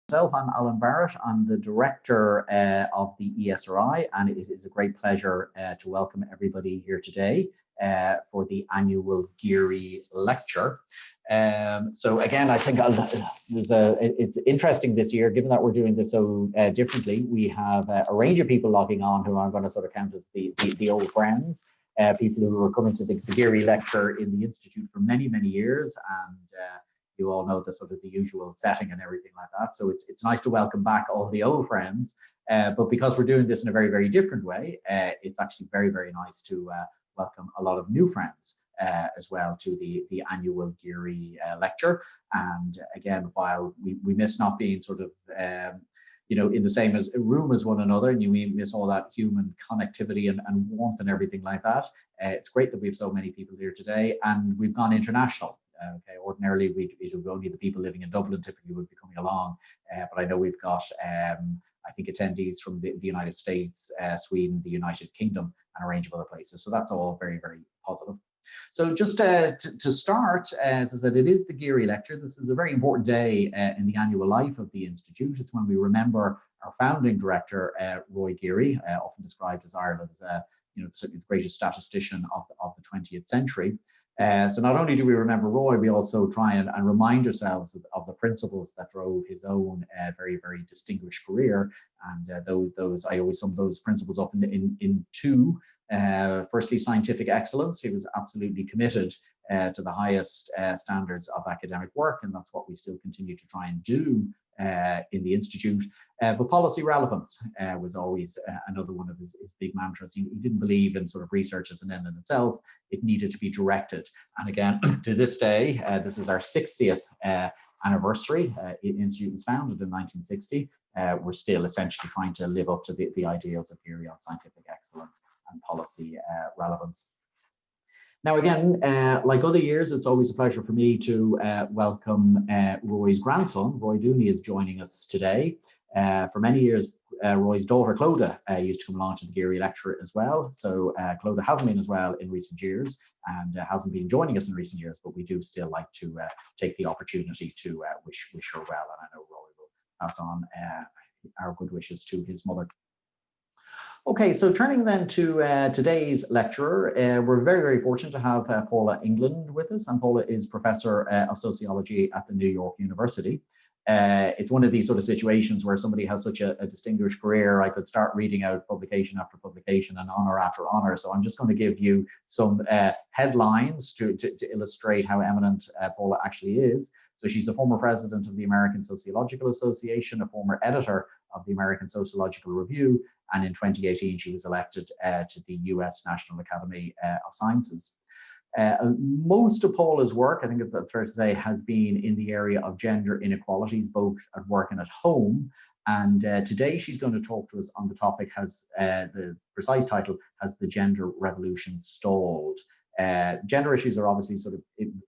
Myself, I'm Alan Barrett. I'm the director of the ESRI, and it is a great pleasure to welcome everybody here today for the annual Geary lecture. So again, I think it's interesting this year, given that we're doing this so differently. We have a range of people logging on who I'm going to sort of count as the old friends, people who are coming to the Geary lecture in the Institute for many, many years, and you all know the sort of the usual setting and everything like that. So it's nice to welcome back all the old friends, but because we're doing this in a very, very different way, it's actually very, very nice to welcome a lot of new friends as well to the annual Geary lecture. And again, while we miss not being sort of in the same room as one another, and we miss all that human connectivity and warmth and everything like that, it's great that we have so many people here today, and we've gone international. Okay, ordinarily it would only the people living in Dublin typically would be coming along, but I know we've got I think attendees from the United States, Sweden, the United Kingdom, and a range of other places. So that's all very, very positive. So just to start, as I said, it is the Geary lecture. This is a very important day in the annual life of the Institute. It's when we remember our founding director, Roy Geary, often described as Ireland's the greatest statistician of the 20th century. So not only do we remember Roy, we also try and remind ourselves of the principles that drove his own very, very distinguished career. And those I always sum those principles up in two. Firstly, scientific excellence. He was absolutely committed to the highest standards of academic work, and that's what we still continue to try and do in the Institute. But policy relevance was always another one of his big mantras. He didn't believe in sort of research as an end in itself. It needed to be directed. And again, to this day, this is our 60th anniversary. The Institute was founded in 1960. We're still essentially trying to live up to the ideals of Geary on scientific excellence and policy relevance. Now, again, like other years, it's always a pleasure for me to welcome Roy's grandson. Roy Dooney is joining us today. For many years, Roy's daughter, Clodagh, used to come along to the Geary lecture as well. So Clodagh hasn't been as well in recent years and hasn't been joining us in recent years, but we do still like to take the opportunity to wish her well. And I know Roy will pass on our good wishes to his mother. Okay, so turning then to today's lecturer, we're very, very fortunate to have Paula England with us, and Paula is Professor of Sociology at the New York University. It's one of these sort of situations where somebody has such a distinguished career. I could start reading out publication after publication and honor after honor, so I'm just going to give you some headlines to illustrate how eminent Paula actually is. So she's a former president of the American Sociological Association, a former editor of the American Sociological Review, and in 2018 she was elected to the US National Academy of Sciences. Most of Paula's work, I think it's fair to say, has been in the area of gender inequalities, both at work and at home. And today she's going to talk to us on the topic, the precise title, Has the Gender Revolution Stalled? Gender issues are obviously sort of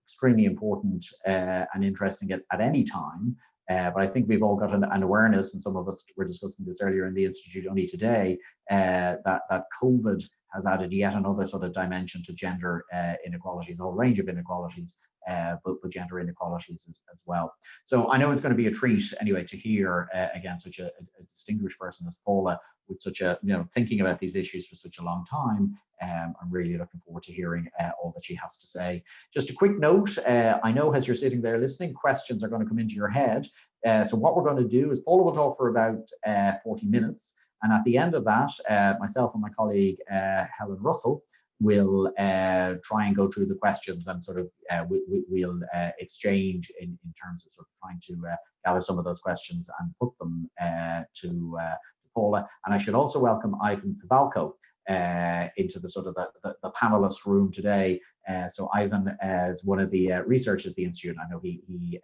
extremely important and interesting at any time. But I think we've all got an awareness, and some of us were discussing this earlier in the Institute only today, that COVID has added yet another sort of dimension to gender inequalities, a whole range of inequalities, but gender inequalities as well. So I know it's going to be a treat anyway to hear again such a distinguished person as Paula with such a thinking about these issues for such a long time. I'm really looking forward to hearing all that she has to say. Just a quick note, I know as you're sitting there listening, questions are going to come into your head. So what we're going to do is Paula will talk for about 40 minutes. And at the end of that, myself and my colleague, Helen Russell, will try and go through the questions and sort of we'll exchange in terms of sort of trying to gather some of those questions and put them to Paula. And I should also welcome Ivan Pavalko into the sort of the panelist room today. So Ivan is one of the researchers at the Institute. I know he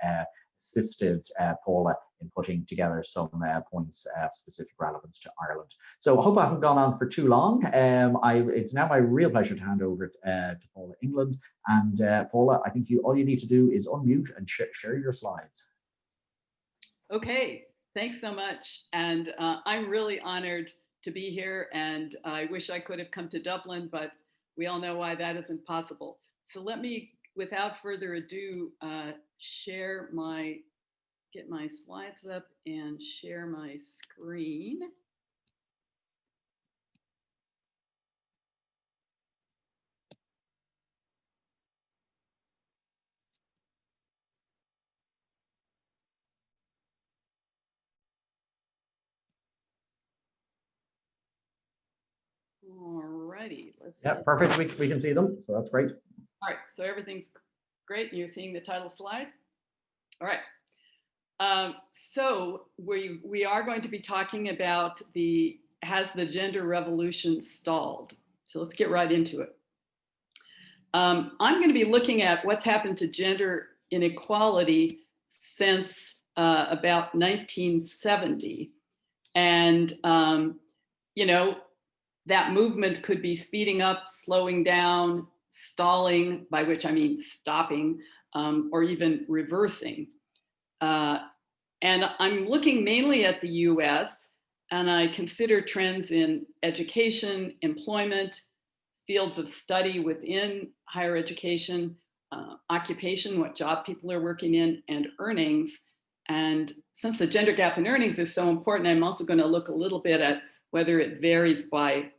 assisted Paula in putting together some points of specific relevance to Ireland. So I hope I haven't gone on for too long. It's now my real pleasure to hand over to Paula England. And Paula, I think all you need to do is unmute and share your slides. Okay, thanks so much. And I'm really honored to be here, and I wish I could have come to Dublin, but we all know why that isn't possible. So let me, without further ado, share my get my slides up and share my screen. All righty, let's Yeah, perfect. We can see them, so that's great. All right, so everything's great, and you're seeing the title slide. All right. So we are going to be talking about has the gender revolution stalled? So let's get right into it. I'm going to be looking at what's happened to gender inequality since about 1970. And, you know, that movement could be speeding up, slowing down, stalling, by which I mean stopping, or even reversing. And I'm looking mainly at the US, and I consider trends in education, employment, fields of study within higher education, occupation, what job people are working in, and earnings. And since the gender gap in earnings is so important, I'm also going to look a little bit at whether it varies by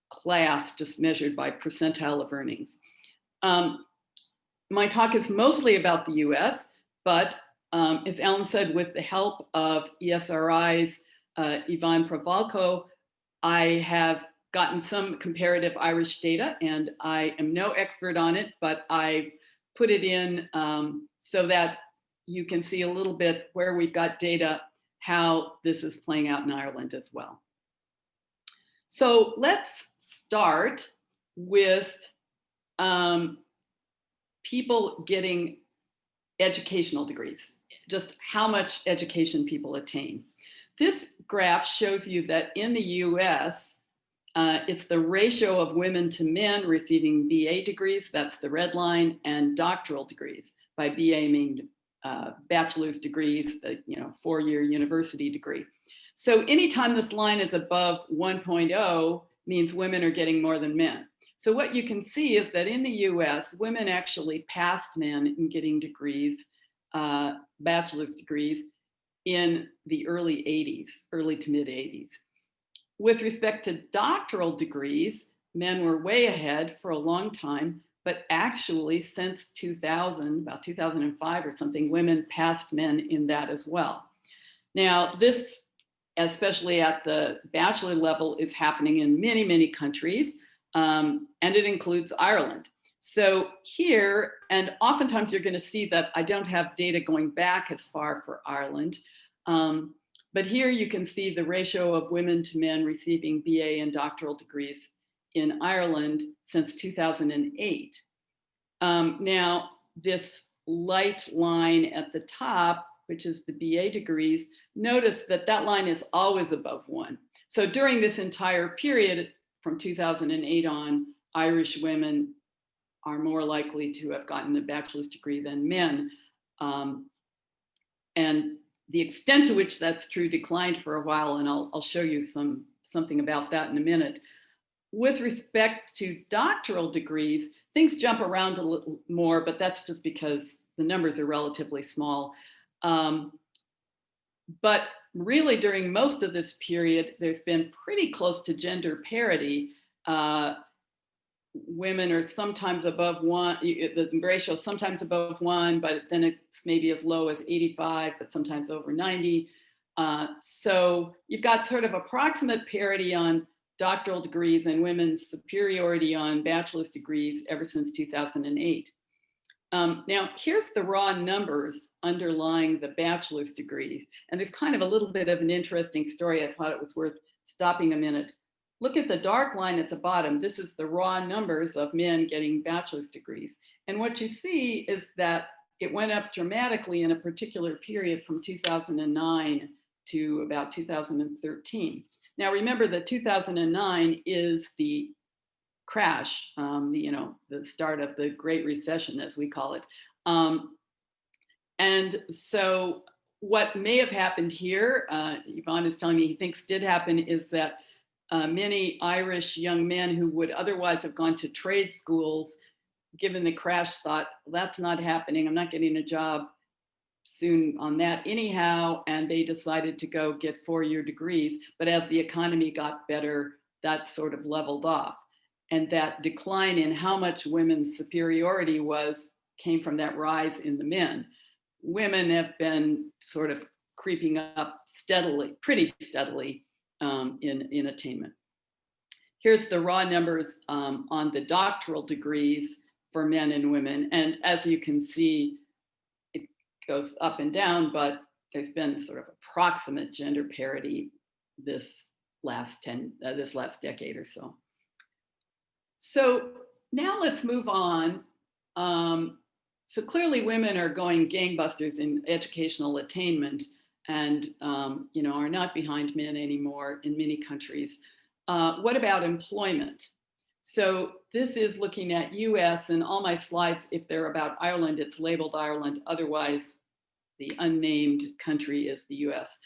class, just measured by percentile of earnings. My talk is mostly about the US, but as Ellen said, with the help of ESRI's Ivan Pravalko, I have gotten some comparative Irish data, and I am no expert on it, but I've put it in so that you can see a little bit where we've got data, how this is playing out in Ireland as well. So let's start with people getting educational degrees, just how much education people attain. This graph shows you that in the US, it's the ratio of women to men receiving BA degrees, that's the red line, and doctoral degrees. By BA mean bachelor's degrees, the 4-year university degree. So anytime this line is above 1.0 means women are getting more than men. So what you can see is that in the US, women actually passed men in getting degrees, bachelor's degrees, in the early 80s, early to mid 80s. With respect to doctoral degrees, men were way ahead for a long time, but actually since 2000, about 2005 or something, women passed men in that as well. Now this, especially at the bachelor level, is happening in many, many countries, and it includes Ireland. So here, and oftentimes you're going to see that I don't have data going back as far for Ireland, but here you can see the ratio of women to men receiving BA and doctoral degrees in Ireland since 2008. Now, this light line at the top, which is the BA degrees, notice that that line is always above 1. So during this entire period, from 2008 on, Irish women are more likely to have gotten a bachelor's degree than men. And the extent to which that's true declined for a while, and I'll show you something about that in a minute. With respect to doctoral degrees, things jump around a little more, but that's just because the numbers are relatively small. But really, during most of this period, there's been pretty close to gender parity. Women are sometimes above 1, the ratio is sometimes above 1, but then it's maybe as low as 85, but sometimes over 90. So you've got sort of approximate parity on doctoral degrees and women's superiority on bachelor's degrees ever since 2008. Now, here's the raw numbers underlying the bachelor's degrees. And there's kind of a little bit of an interesting story. I thought it was worth stopping a minute. Look at the dark line at the bottom. This is the raw numbers of men getting bachelor's degrees. And what you see is that it went up dramatically in a particular period from 2009 to about 2013. Now, remember that 2009 is the crash, the start of the Great Recession, as we call it. And so what may have happened here, Yvonne is telling me he thinks did happen, is that many Irish young men who would otherwise have gone to trade schools, given the crash, thought, well, that's not happening, I'm not getting a job, soon on that anyhow, and they decided to go get four-year degrees. But as the economy got better, that sort of leveled off. And that decline in how much women's superiority came from that rise in the men. Women have been sort of creeping up steadily, pretty steadily, in attainment. Here's the raw numbers on the doctoral degrees for men and women. And as you can see, it goes up and down, but there's been sort of approximate gender parity this last decade or so. So now let's move on. So clearly women are going gangbusters in educational attainment and are not behind men anymore in many countries. What about employment? So this is looking at US, and all my slides, if they're about Ireland, it's labeled Ireland. Otherwise, the unnamed country is the US.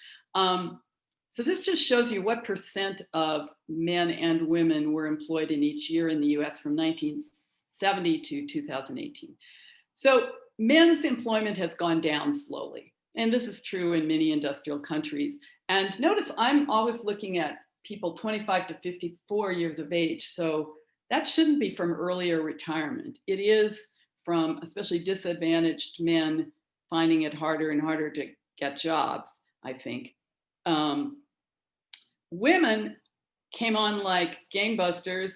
So this just shows you what percent of men and women were employed in each year in the US from 1970 to 2018. So men's employment has gone down slowly. And this is true in many industrial countries. And notice I'm always looking at people 25 to 54 years of age. So that shouldn't be from earlier retirement. It is from especially disadvantaged men finding it harder and harder to get jobs, I think. Women came on like gangbusters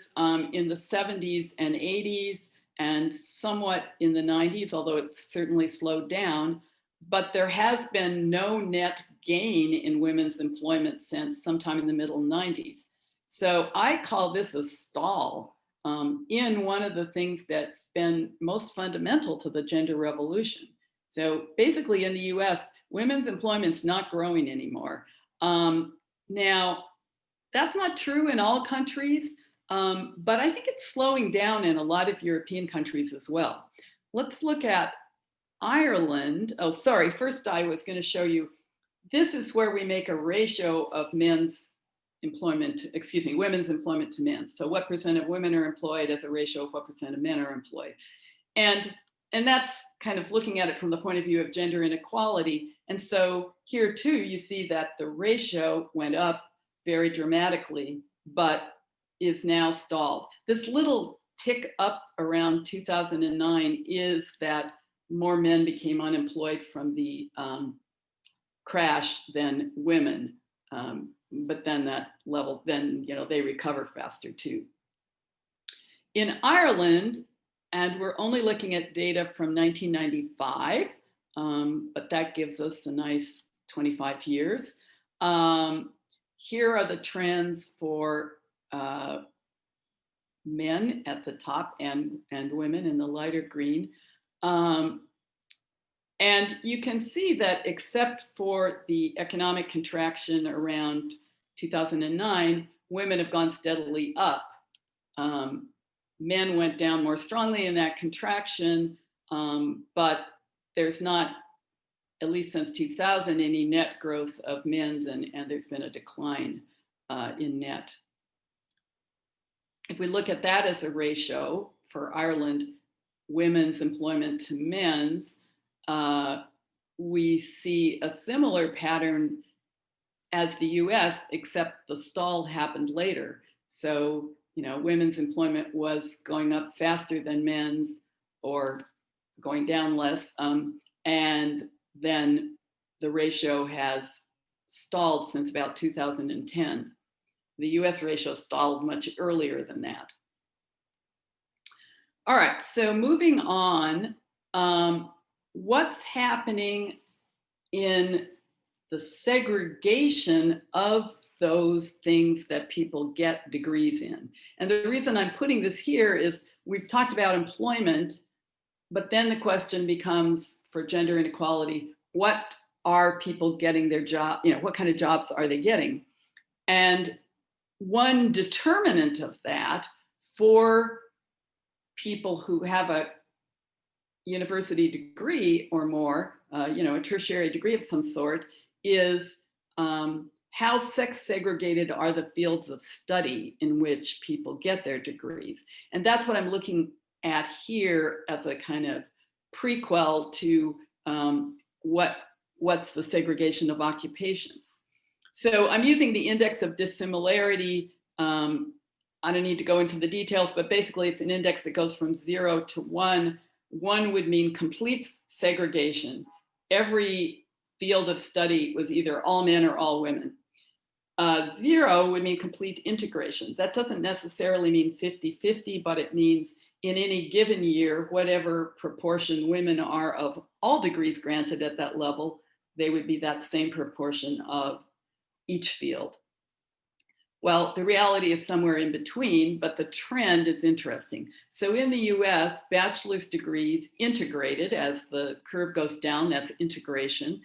in the 70s and 80s and somewhat in the 90s, although it certainly slowed down. But there has been no net gain in women's employment since sometime in the middle 90s. So I call this a stall in one of the things that's been most fundamental to the gender revolution. So basically in the US, women's employment's not growing anymore. Now, that's not true in all countries, but I think it's slowing down in a lot of European countries as well. Let's look at Ireland. Oh, sorry, first I was going to show you, this is where we make a ratio of women's employment to men's. So what percent of women are employed as a ratio of what percent of men are employed. And that's kind of looking at it from the point of view of gender inequality. And so here too, you see that the ratio went up very dramatically, but is now stalled. This little tick up around 2009 is that more men became unemployed from the crash than women. But then that level, they recover faster too. In Ireland, and we're only looking at data from 1995, but that gives us a nice 25 years. Here are the trends for men at the top and women in the lighter green. And you can see that except for the economic contraction around 2009, women have gone steadily up. Men went down more strongly in that contraction, but there's not, at least since 2000, any net growth of men's, and there's been a decline in net. If we look at that as a ratio for Ireland, women's employment to men's, we see a similar pattern as the US, except the stall happened later. So, women's employment was going up faster than men's or going down less. And then the ratio has stalled since about 2010. The US ratio stalled much earlier than that. All right, so moving on, what's happening in the segregation of those things that people get degrees in? And the reason I'm putting this here is we've talked about employment, but then the question becomes, for gender inequality, what are people getting their job, what kind of jobs are they getting? And one determinant of that for people who have a university degree or more, a tertiary degree of some sort, is how sex segregated are the fields of study in which people get their degrees. And that's what I'm looking at here as a kind of prequel to what's the segregation of occupations. So I'm using the index of dissimilarity. I don't need to go into the details, but basically it's an index that goes from 0 to 1. 1 would mean complete segregation. Every field of study was either all men or all women. 0 would mean complete integration. That doesn't necessarily mean 50-50, but it means in any given year, whatever proportion women are of all degrees granted at that level, they would be that same proportion of each field. Well, the reality is somewhere in between, but the trend is interesting. So in the US, bachelor's degrees integrated as the curve goes down, that's integration,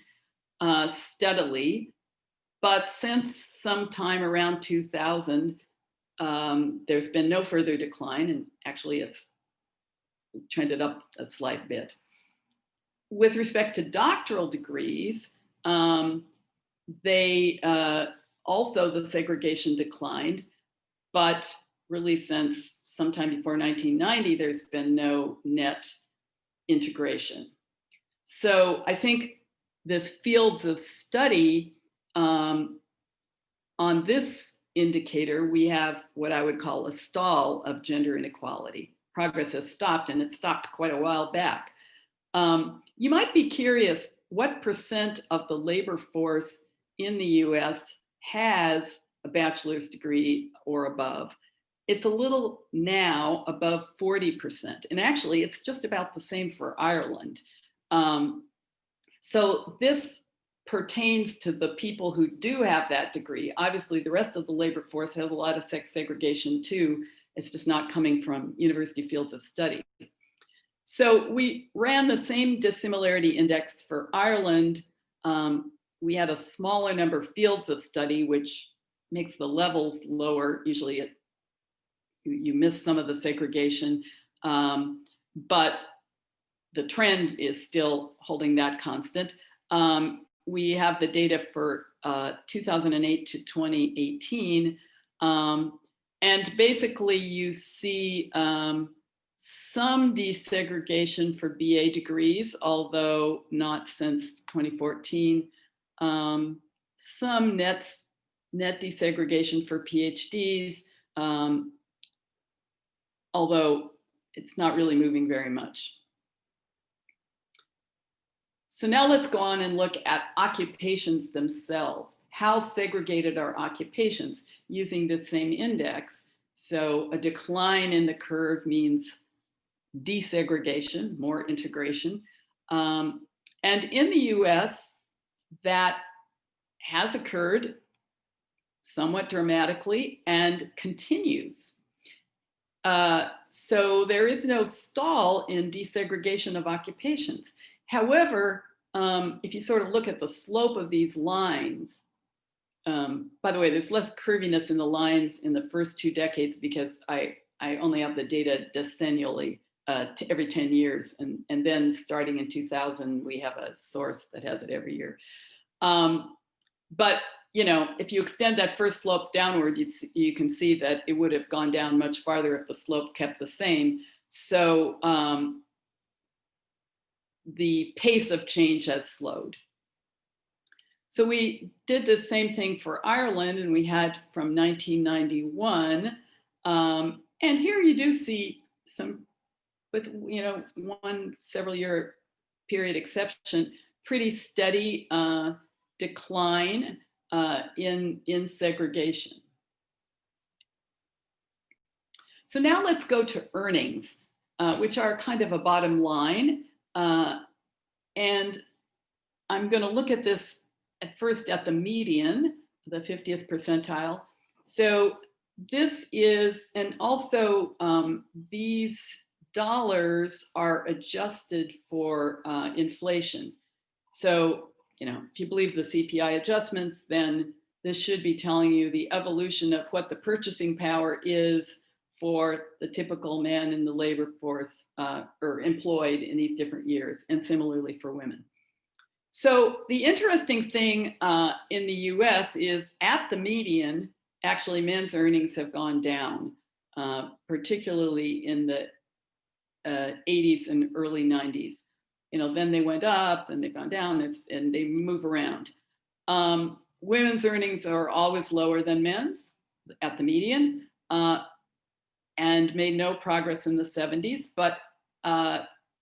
steadily. But since sometime around 2000, there's been no further decline, and actually it's trended up a slight bit. With respect to doctoral degrees, also the segregation declined, but really since sometime before 1990, there's been no net integration. So I think this fields of study, on this indicator, we have what I would call a stall of gender inequality. Progress has stopped, and it stopped quite a while back. You might be curious, what % of the labor force in the US has a bachelor's degree or above? It's a little now above 40%. And actually, it's just about the same for Ireland. So this pertains to the people who do have that degree. Obviously, the rest of the labor force has a lot of sex segregation too. It's just not coming from university fields of study. So we ran the same dissimilarity index for Ireland. We had a smaller number of fields of study, which makes the levels lower. Usually you miss some of the segregation, but the trend is still holding that constant. We have the data for 2008 to 2018. And basically you see some desegregation for BA degrees, although not since 2014. Some net desegregation for PhDs, although it's not really moving very much. So now let's go on and look at occupations themselves. How segregated are occupations using the same index? So a decline in the curve means desegregation, more integration. And in the US, that has occurred somewhat dramatically and continues. So there is no stall in desegregation of occupations. However, if you sort of look at the slope of these lines, by the way, there's less curviness in the lines in the first 2 decades because I only have the data decennially every 10 years. And then starting in 2000, we have a source that has it every year. But you know, if you extend that first slope downward, you can see that it would have gone down much farther if the slope kept the same. So the pace of change has slowed. So we did the same thing for Ireland, and we had from 1991. And here you do see some, with one several year period exception, pretty steady decline in segregation. So now let's go to earnings, which are kind of a bottom line. And I'm going to look at this at first at the median, the 50th percentile. So this is, and also these dollars are adjusted for inflation. So, if you believe the CPI adjustments, then this should be telling you the evolution of what the purchasing power is for the typical man in the labor force or employed in these different years, and similarly for women. So the interesting thing in the US is at the median, actually men's earnings have gone down, particularly in the 80s and early 90s. then they went up, then they've gone down, and they move around. Women's earnings are always lower than men's at the median, and made no progress in the 70s, but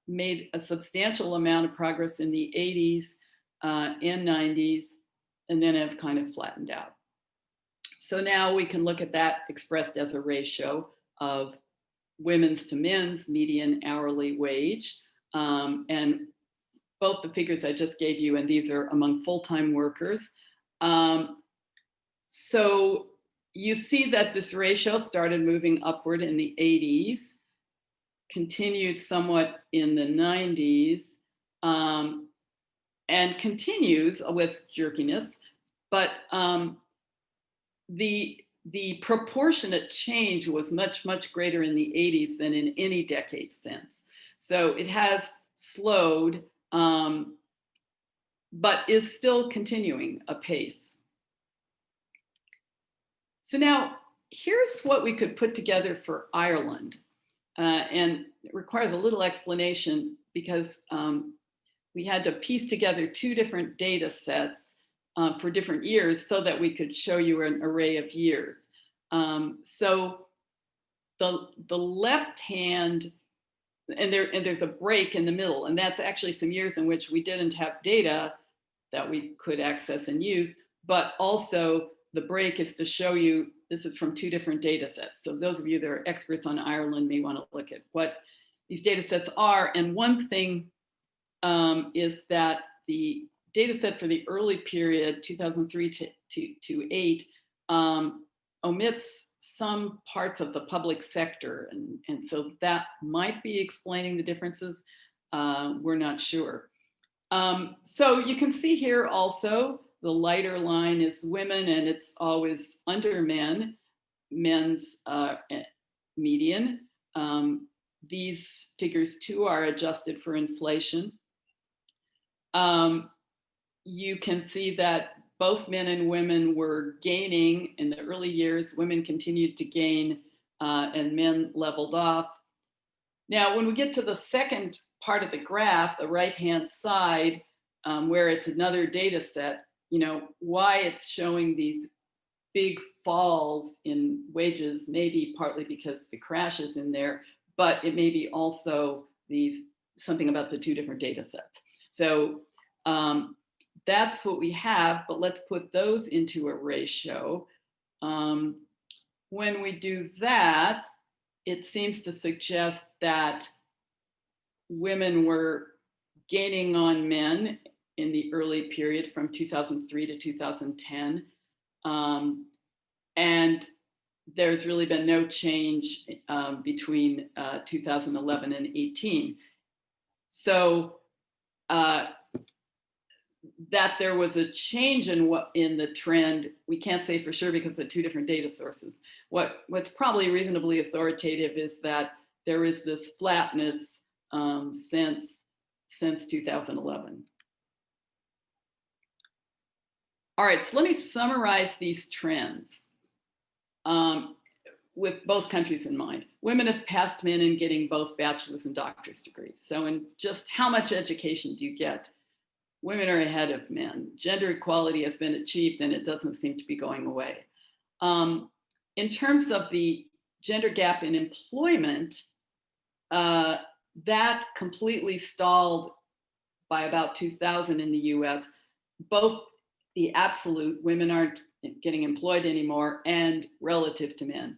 made a substantial amount of progress in the 80s and 90s, and then have kind of flattened out. So now we can look at that expressed as a ratio of women's to men's median hourly wage. And both the figures I just gave you, and these are among full-time workers. So you see that this ratio started moving upward in the 80s, continued somewhat in the 90s, and continues with jerkiness, but the proportionate change was much, much greater in the 80s than in any decade since. So it has slowed, but is still continuing apace. So now here's what we could put together for Ireland. And it requires a little explanation because we had to piece together two different data sets for different years so that we could show you an array of years. So the left hand, and there's a break in the middle, and that's actually some years in which we didn't have data that we could access and use, but also the break is to show you, this is from two different data sets. So those of you that are experts on Ireland may want to look at what these data sets are. And one thing is that the data set for the early period, 2003 to 8, omits some parts of the public sector. And so that might be explaining the differences. We're not sure. So you can see here also, the lighter line is women, and it's always under men's median. These figures too are adjusted for inflation. You can see that both men and women were gaining in the early years. Women continued to gain and men leveled off. Now, when we get to the second part of the graph, the right-hand side, where it's another data set, why it's showing these big falls in wages, maybe partly because the crash is in there, but it may be also something about the two different data sets. So that's what we have, but let's put those into a ratio. When we do that, it seems to suggest that women were gaining on men in the early period from 2003 to 2010. And there's really been no change between 2011 and 18. So that there was a change in the trend, we can't say for sure because of the two different data sources. What's probably reasonably authoritative is that there is this flatness since 2011. All right, so let me summarize these trends with both countries in mind. Women have passed men in getting both bachelor's and doctor's degrees. So in just how much education do you get? Women are ahead of men. Gender equality has been achieved and it doesn't seem to be going away. In terms of the gender gap in employment, that completely stalled by about 2000 in the US. Both the absolute, women aren't getting employed anymore, and relative to men.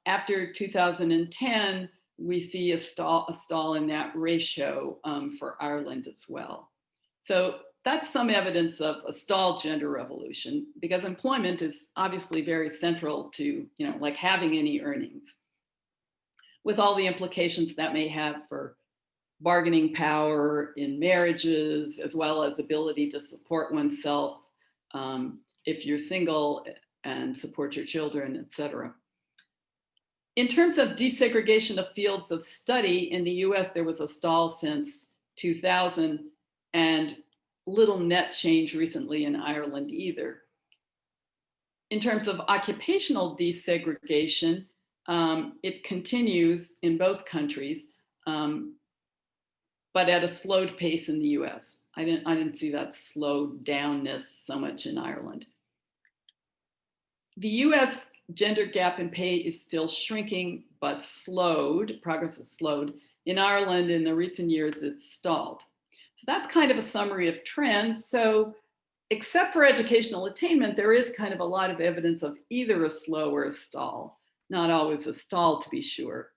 After 2010, we see a stall in that ratio for Ireland as well. So that's some evidence of a stalled gender revolution, because employment is obviously very central to, like having any earnings, with all the implications that may have for bargaining power in marriages, as well as ability to support oneself if you're single and support your children, etc. In terms of desegregation of fields of study, in the US, there was a stall since 2000 and little net change recently in Ireland either. In terms of occupational desegregation, it continues in both countries. but at a slowed pace in the US. I didn't see that slowed downness so much in Ireland. The US gender gap in pay is still shrinking, but slowed. Progress is slowed. In Ireland, in the recent years, it's stalled. So that's kind of a summary of trends. So except for educational attainment, there is kind of a lot of evidence of either a slow or a stall, not always a stall to be sure.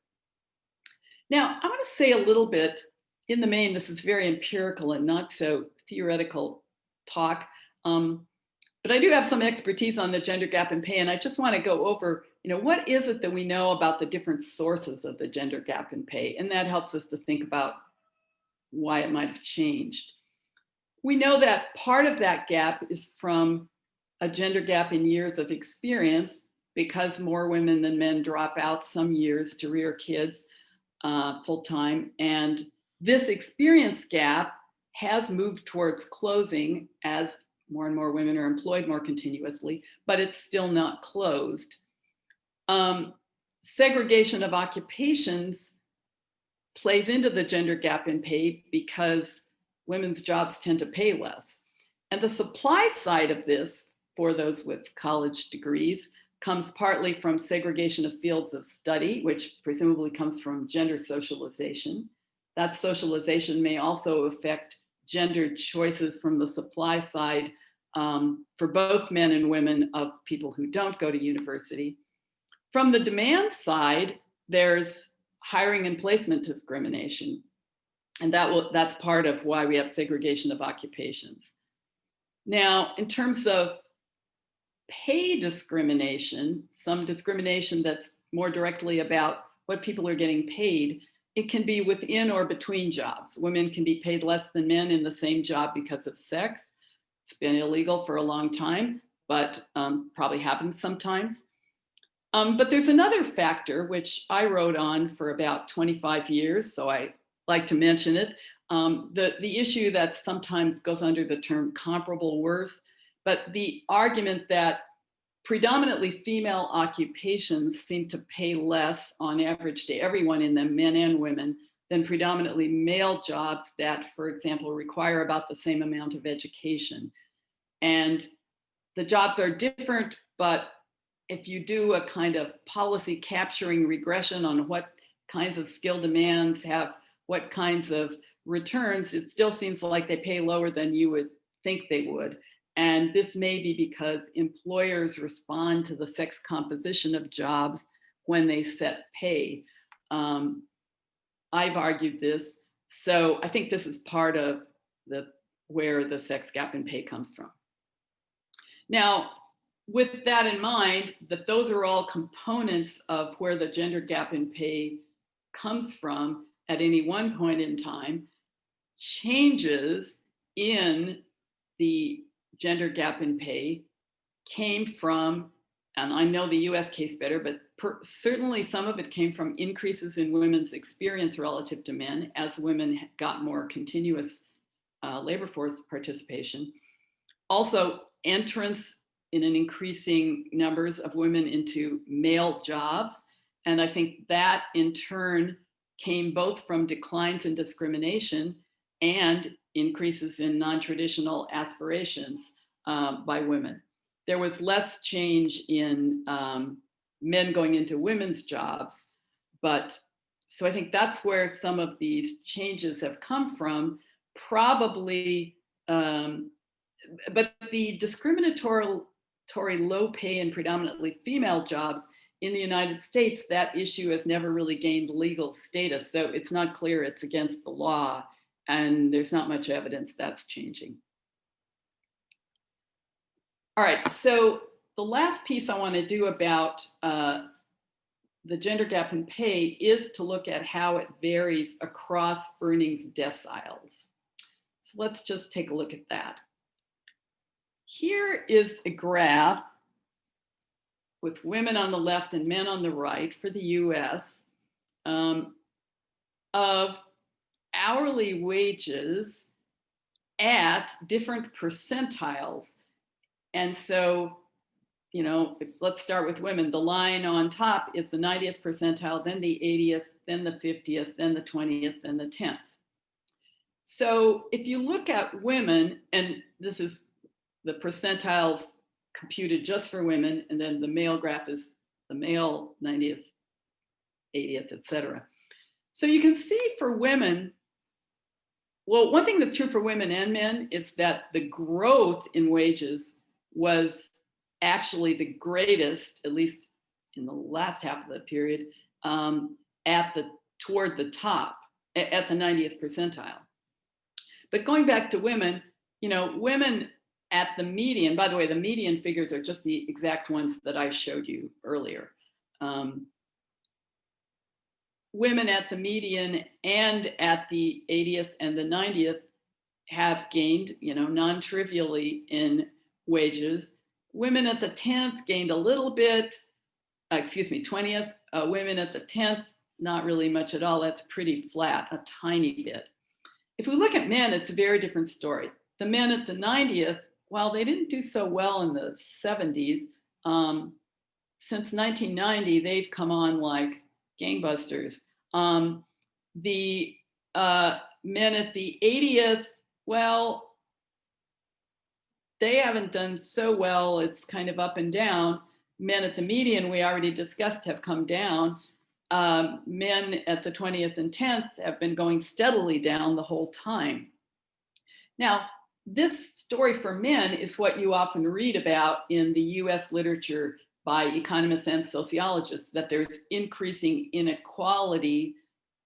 Now, I want to say a little bit, in the main, this is very empirical and not so theoretical talk, but I do have some expertise on the gender gap in pay, and I just want to go over, what is it that we know about the different sources of the gender gap in pay, and that helps us to think about why it might have changed. We know that part of that gap is from a gender gap in years of experience, because more women than men drop out some years to rear kids full time. And this experience gap has moved towards closing as more and more women are employed more continuously, but it's still not closed. Segregation of occupations plays into the gender gap in pay because women's jobs tend to pay less. And the supply side of this, for those with college degrees, comes partly from segregation of fields of study, which presumably comes from gender socialization. That socialization may also affect gendered choices from the supply side for both men and women of people who don't go to university. From the demand side, there's hiring and placement discrimination. And that's part of why we have segregation of occupations. Now, in terms of pay discrimination, some discrimination that's more directly about what people are getting paid, it can be within or between jobs. Women can be paid less than men in the same job because of sex. It's been illegal for a long time, but probably happens sometimes. But there's another factor, which I wrote on for about 25 years, so I like to mention it. The issue that sometimes goes under the term comparable worth, but the argument that predominantly female occupations seem to pay less on average to everyone in them, men and women, than predominantly male jobs that, for example, require about the same amount of education. And the jobs are different, but if you do a kind of policy capturing regression on what kinds of skill demands have what kinds of returns, it still seems like they pay lower than you would think they would. And this may be because employers respond to the sex composition of jobs when they set pay. I've argued this. So I think this is part of where the sex gap in pay comes from. Now, with that in mind, that those are all components of where the gender gap in pay comes from at any one point in time, changes in the gender gap in pay came from, and I know the US case better, but certainly some of it came from increases in women's experience relative to men as women got more continuous labor force participation. Also, entrance in an increasing numbers of women into male jobs. And I think that in turn came both from declines in discrimination and increases in non-traditional aspirations by women. There was less change in men going into women's jobs, but so I think that's where some of these changes have come from, probably, but the discriminatory low pay and predominantly female jobs in the United States, that issue has never really gained legal status. So it's not clear it's against the law, and there's not much evidence that's changing. All right, so the last piece I want to do about the gender gap in pay is to look at how it varies across earnings deciles. So let's just take a look at that. Here is a graph with women on the left and men on the right for the US of hourly wages at different percentiles. And so, let's start with women. The line on top is the 90th percentile, then the 80th, then the 50th, then the 20th, then the 10th. So if you look at women, and this is the percentiles computed just for women, and then the male graph is the male 90th, 80th, etc. So you can see for women, well, one thing that's true for women and men is that the growth in wages was actually the greatest, at least in the last half of the period, toward the top, at the 90th percentile. But going back to women, women at the median, by the way, the median figures are just the exact ones that I showed you earlier. Women at the median and at the 80th and the 90th have gained, non-trivially in wages. Women at the 10th gained a little bit, 20th. Women at the 10th, not really much at all. That's pretty flat, a tiny bit. If we look at men, it's a very different story. The men at the 90th, while they didn't do so well in the 70s, since 1990, they've come on like gangbusters. The men at the 80th, well, they haven't done so well. It's kind of up and down. Men at the median, we already discussed, have come down. Men at the 20th and 10th have been going steadily down the whole time. Now, this story for men is what you often read about in the US literature by economists and sociologists, that there's increasing inequality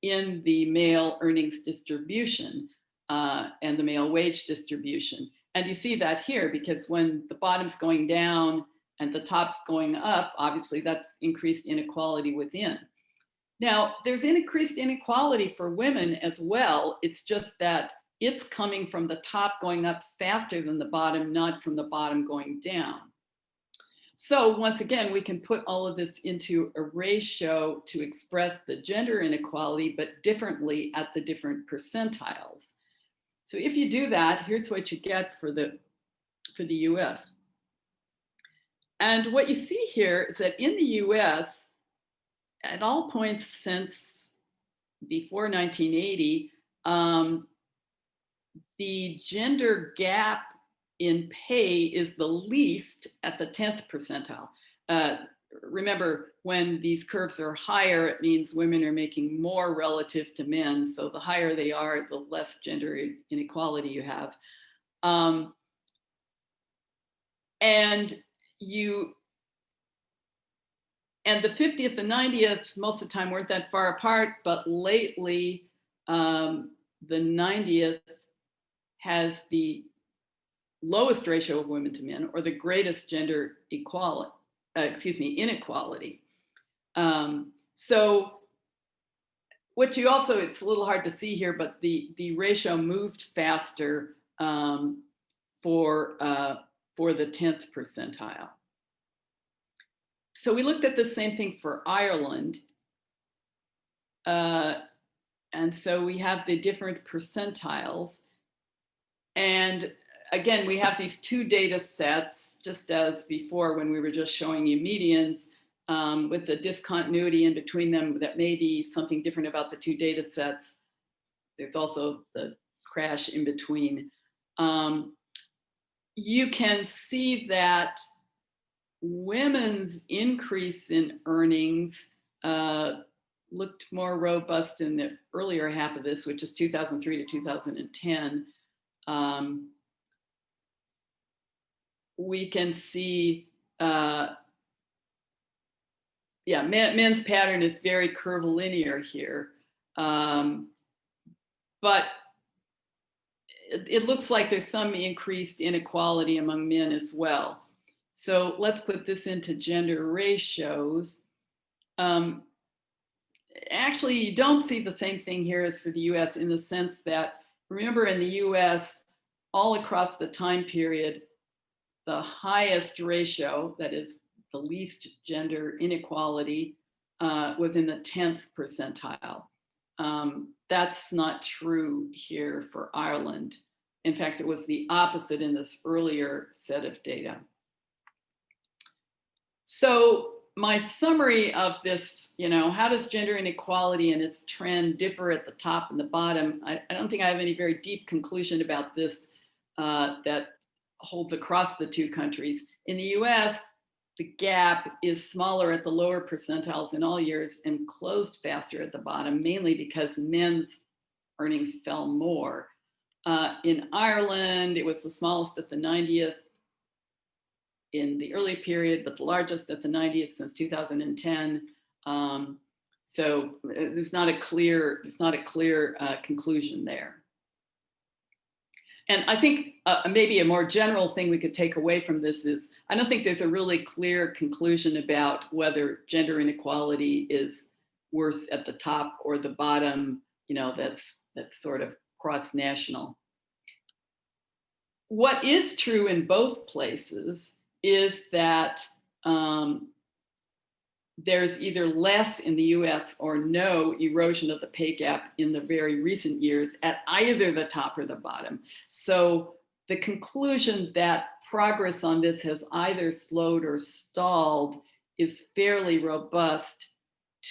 in the male earnings distribution and the male wage distribution. And you see that here, because when the bottom's going down and the top's going up, obviously that's increased inequality within. Now, there's increased inequality for women as well. It's just that it's coming from the top going up faster than the bottom, not from the bottom going down. So once again, we can put all of this into a ratio to express the gender inequality, but differently at the different percentiles. So if you do that, here's what you get for the US. And what you see here is that in the US, at all points since before 1980, the gender gap in pay is the least at the 10th percentile. Remember, when these curves are higher, it means women are making more relative to men. So the higher they are, the less gender inequality you have. And the 50th and 90th, most of the time weren't that far apart, but lately the 90th has the lowest ratio of women to men, or the greatest gender inequality. So what you also, it's a little hard to see here, but the ratio moved faster for the 10th percentile. So we looked at the same thing for Ireland. And so we have the different percentiles. And again, we have these two data sets, just as before when we were just showing you medians, with the discontinuity in between them. That may be something different about the two data sets. There's also the crash in between. You can see that women's increase in earnings looked more robust in the earlier half of this, which is 2003 to 2010. We can see, men's pattern is very curvilinear here. But it looks like there's some increased inequality among men as well. So let's put this into gender ratios. Actually, you don't see the same thing here as for the US, in the sense that, remember, in the US, all across the time period, the highest ratio, that is the least gender inequality, was in the 10th percentile. That's not true here for Ireland. In fact, it was the opposite in this earlier set of data. So my summary of this, how does gender inequality and its trend differ at the top and the bottom? I don't think I have any very deep conclusion about this that holds across the two countries. In the US, the gap is smaller at the lower percentiles in all years and closed faster at the bottom, mainly because men's earnings fell more. In Ireland, it was the smallest at the 90th in the early period, but the largest at the 90th since 2010. So there's not a clear conclusion there. And I think maybe a more general thing we could take away from this is, I don't think there's a really clear conclusion about whether gender inequality is worse at the top or the bottom, that's sort of cross-national. What is true in both places is that there's either less in the US or no erosion of the pay gap in the very recent years at either the top or the bottom. So the conclusion that progress on this has either slowed or stalled is fairly robust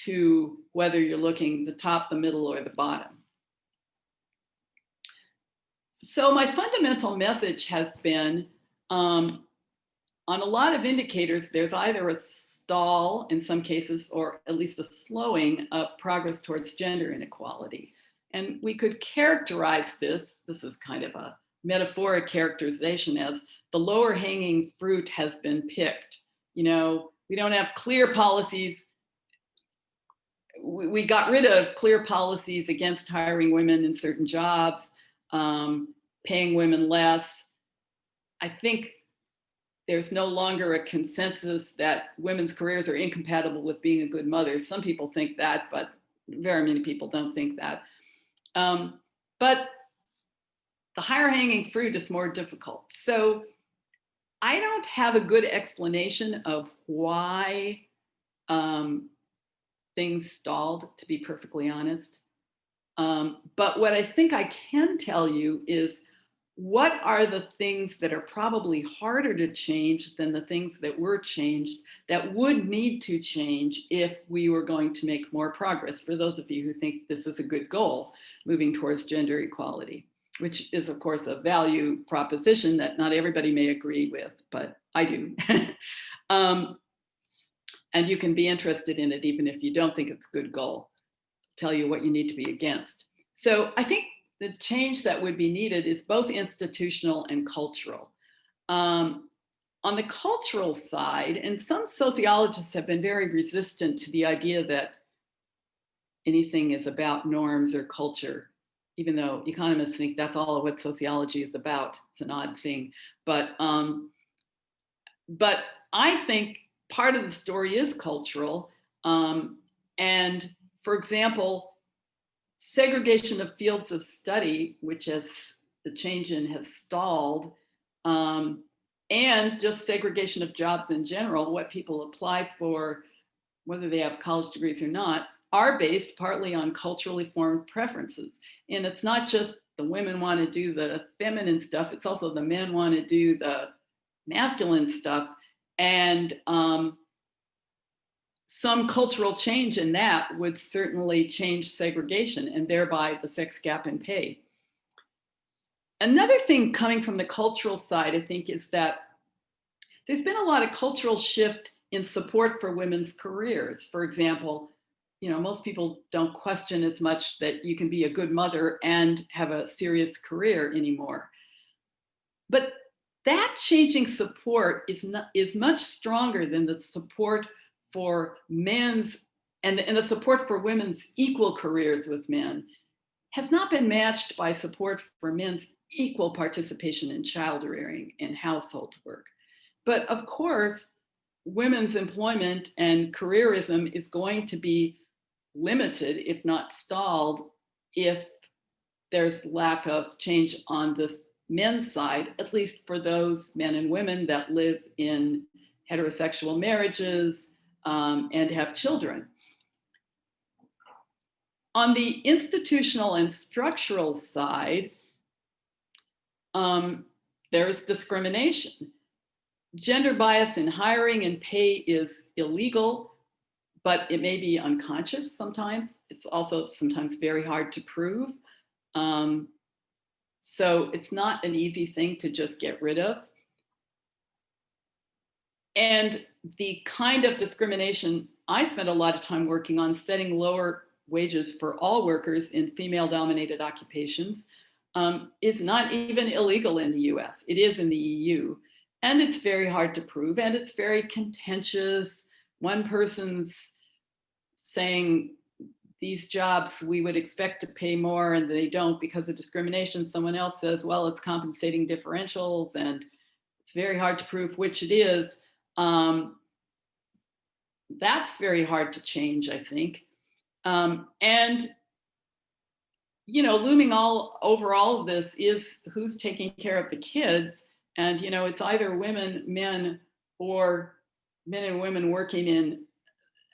to whether you're looking the top, the middle, or the bottom. So my fundamental message has been, on a lot of indicators, there's either a stall in some cases, or at least a slowing of progress towards gender inequality. And we could characterize this is kind of a metaphoric characterization, as the lower hanging fruit has been picked. We don't have clear policies. We got rid of clear policies against hiring women in certain jobs, paying women less. I think there's no longer a consensus that women's careers are incompatible with being a good mother. Some people think that, but very many people don't think that. But the higher hanging fruit is more difficult. So I don't have a good explanation of why things stalled, to be perfectly honest. But what I think I can tell you is, what are the things that are probably harder to change than the things that were changed, that would need to change if we were going to make more progress? For those of you who think this is a good goal, moving towards gender equality, which is of course a value proposition that not everybody may agree with, but I do. And you can be interested in it even if you don't think it's a good goal. I'll tell you what you need to be against. So I think the change that would be needed is both institutional and cultural. On the cultural side, and some sociologists have been very resistant to the idea that anything is about norms or culture, even though economists think that's all of what sociology is about. It's an odd thing. But I think part of the story is cultural. And for example, segregation of fields of study, which as the change in has stalled, and just segregation of jobs in general, what people apply for, whether they have college degrees or not, are based partly on culturally formed preferences. And it's not just the women want to do the feminine stuff, it's also the men want to do the masculine stuff. And some cultural change in that would certainly change segregation and thereby the sex gap in pay. Another thing coming from the cultural side, I think, is that there's been a lot of cultural shift in support for women's careers. For example, most people don't question as much that you can be a good mother and have a serious career anymore. But that changing support is much stronger than the support for men's and the support for women's equal careers with men has not been matched by support for men's equal participation in child rearing and household work. But of course, women's employment and careerism is going to be limited, if not stalled, if there's lack of change on this men's side, at least for those men and women that live in heterosexual marriages and have children. On the institutional and structural side, there's discrimination. Gender bias in hiring and pay is illegal, but it may be unconscious sometimes. It's also sometimes very hard to prove. So it's not an easy thing to just get rid of. And the kind of discrimination I spent a lot of time working on, setting lower wages for all workers in female-dominated occupations, is not even illegal in the US. It is in the EU. And it's very hard to prove, and it's very contentious. One person's saying these jobs we would expect to pay more and they don't because of discrimination. Someone else says, well, it's compensating differentials, and it's very hard to prove which it is. That's very hard to change, I think. And you know, looming over all of this is who's taking care of the kids. And you know, it's either women, men, or men and women working in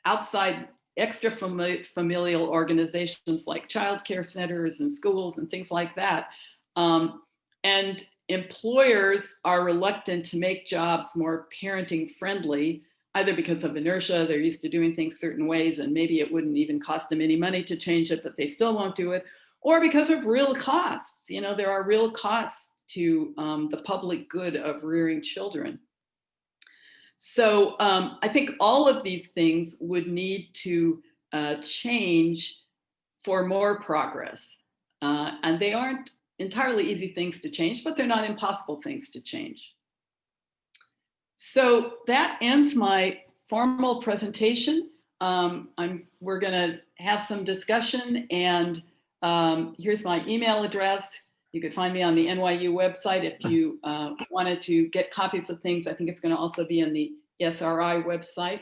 outside extra familial organizations like childcare centers and schools and things like that. And employers are reluctant to make jobs more parenting friendly, either because of inertia, they're used to doing things certain ways, and maybe it wouldn't even cost them any money to change it, but they still won't do it, or because of real costs. You know, there are real costs to the public good of rearing children. So I think all of these things would need to change for more progress. And they aren't entirely easy things to change, but they're not impossible things to change. So that ends my formal presentation. We're gonna have some discussion, and here's my email address. You could find me on the NYU website if you wanted to get copies of things. I think it's gonna also be in the ESRI website.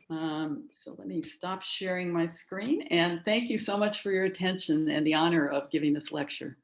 So let me stop sharing my screen, and thank you so much for your attention and the honor of giving this lecture.